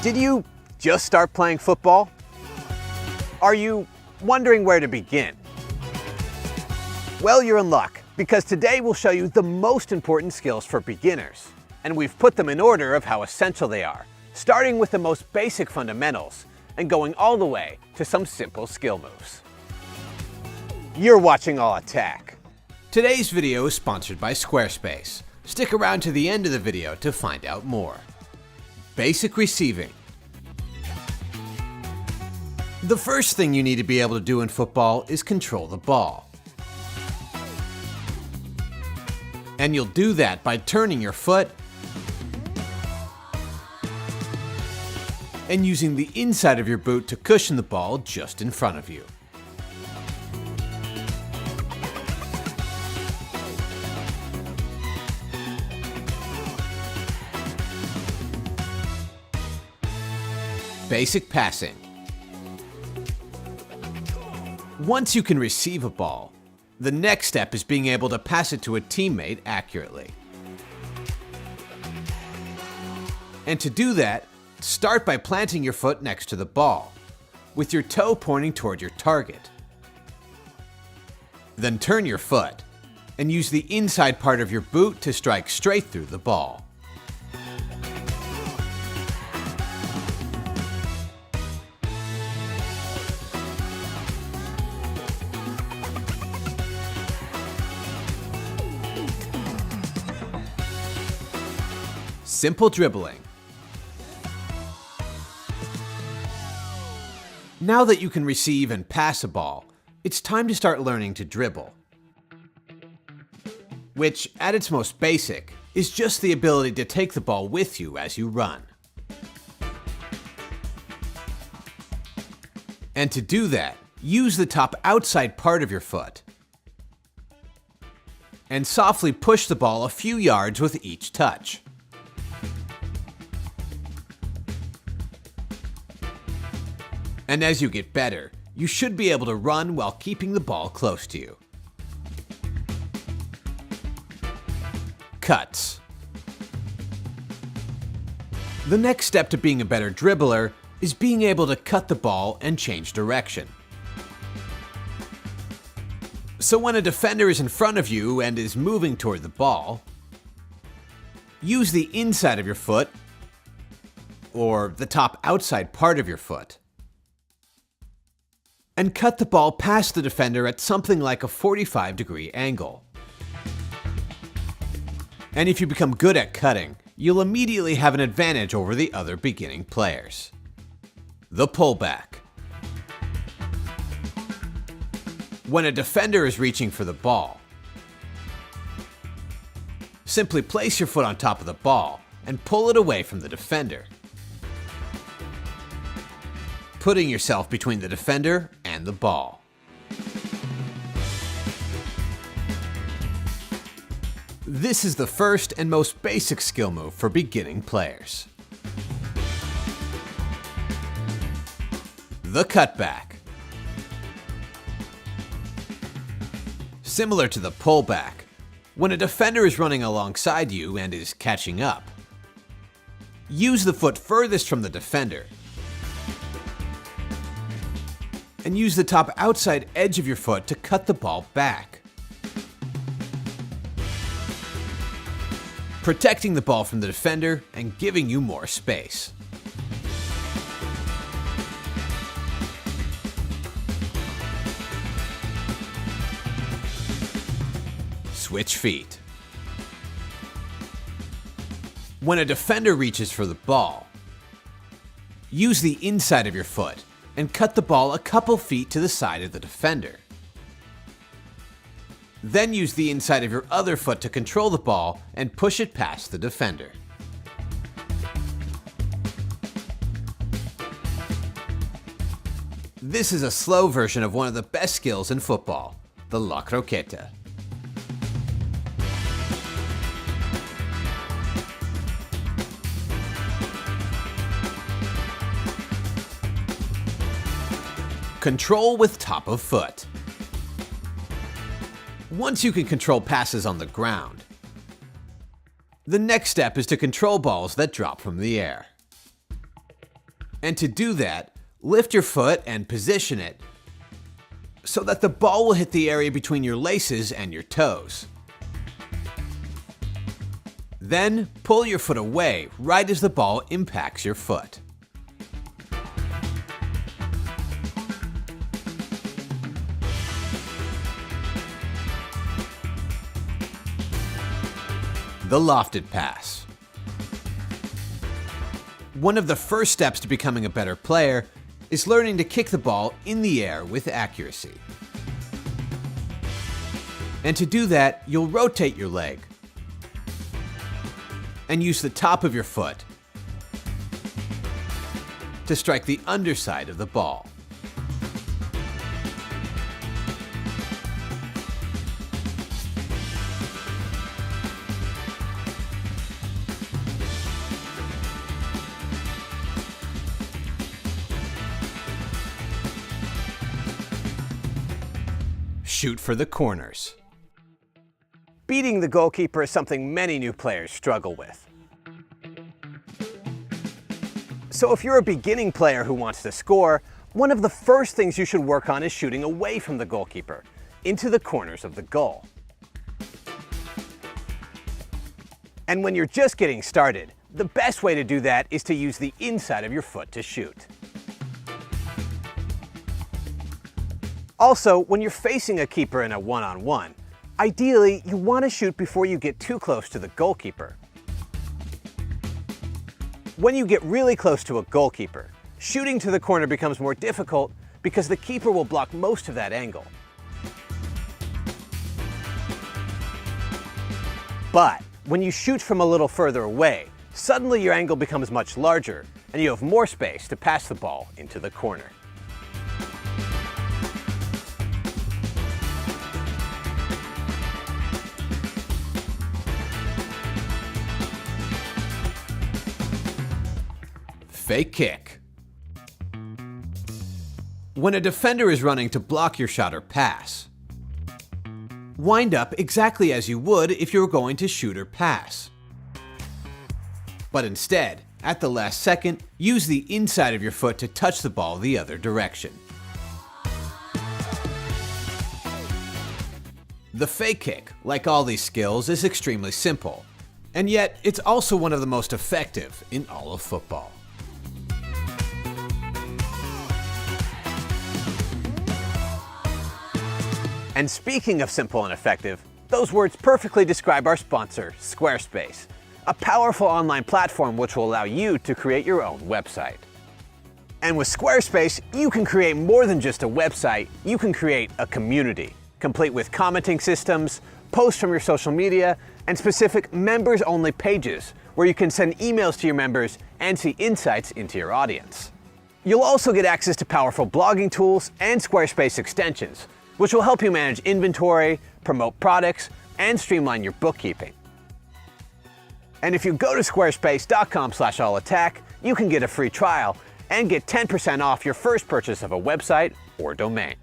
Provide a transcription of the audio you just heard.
Did you just start playing football? Are you wondering where to begin? Well, you're in luck, because today we'll show you the most important skills for beginners. And we've put them in order of how essential they are, starting with the most basic fundamentals and going all the way to some simple skill moves. You're watching All Attack. Today's video is sponsored by Squarespace. Stick around to the end of the video to find out more. Basic receiving. The first thing you need to be able to do in football is control the ball. And you'll do that by turning your foot and using the inside of your boot to cushion the ball just in front of you. Basic passing. Once you can receive a ball, the next step is being able to pass it to a teammate accurately. And to do that, start by planting your foot next to the ball, with your toe pointing toward your target. Then turn your foot, and use the inside part of your boot to strike straight through the ball. Simple dribbling. Now that you can receive and pass a ball, it's time to start learning to dribble. Which, at its most basic, is just the ability to take the ball with you as you run. And to do that, use the top outside part of your foot and softly push the ball a few yards with each touch. And as you get better, you should be able to run while keeping the ball close to you. Cuts. The next step to being a better dribbler is being able to cut the ball and change direction. So when a defender is in front of you and is moving toward the ball, use the inside of your foot or the top outside part of your foot and cut the ball past the defender at something like a 45-degree angle. And if you become good at cutting, you'll immediately have an advantage over the other beginning players. The pullback. When a defender is reaching for the ball, simply place your foot on top of the ball and pull it away from the defender, putting yourself between the defender and the ball. This is the first and most basic skill move for beginning players. The cutback. Similar to the pullback, when a defender is running alongside you and is catching up, use the foot furthest from the defender and use the top outside edge of your foot to cut the ball back, protecting the ball from the defender and giving you more space. Switch feet. When a defender reaches for the ball, use the inside of your foot and cut the ball a couple feet to the side of the defender. Then use the inside of your other foot to control the ball and push it past the defender. This is a slow version of one of the best skills in football, the La Croqueta. Control with top of foot. Once you can control passes on the ground, the next step is to control balls that drop from the air. And to do that, lift your foot and position it so that the ball will hit the area between your laces and your toes. Then pull your foot away right as the ball impacts your foot. The lofted pass. One of the first steps to becoming a better player is learning to kick the ball in the air with accuracy. And to do that, you'll rotate your leg and use the top of your foot to strike the underside of the ball. Shoot for the corners. Beating the goalkeeper is something many new players struggle with. So if you're a beginning player who wants to score, one of the first things you should work on is shooting away from the goalkeeper, into the corners of the goal. And when you're just getting started, the best way to do that is to use the inside of your foot to shoot. Also, when you're facing a keeper in a one-on-one, ideally you want to shoot before you get too close to the goalkeeper. When you get really close to a goalkeeper, shooting to the corner becomes more difficult because the keeper will block most of that angle. But when you shoot from a little further away, suddenly your angle becomes much larger and you have more space to pass the ball into the corner. Fake kick. When a defender is running to block your shot or pass, wind up exactly as you would if you were going to shoot or pass. But instead, at the last second, use the inside of your foot to touch the ball the other direction. The fake kick, like all these skills, is extremely simple, and yet it's also one of the most effective in all of football. And speaking of simple and effective, those words perfectly describe our sponsor, Squarespace, a powerful online platform which will allow you to create your own website. And with Squarespace, you can create more than just a website, you can create a community, complete with commenting systems, posts from your social media, and specific members-only pages where you can send emails to your members and see insights into your audience. You'll also get access to powerful blogging tools and Squarespace extensions, which will help you manage inventory, promote products, and streamline your bookkeeping. And if you go to squarespace.com/allattack, you can get a free trial and get 10% off your first purchase of a website or domain.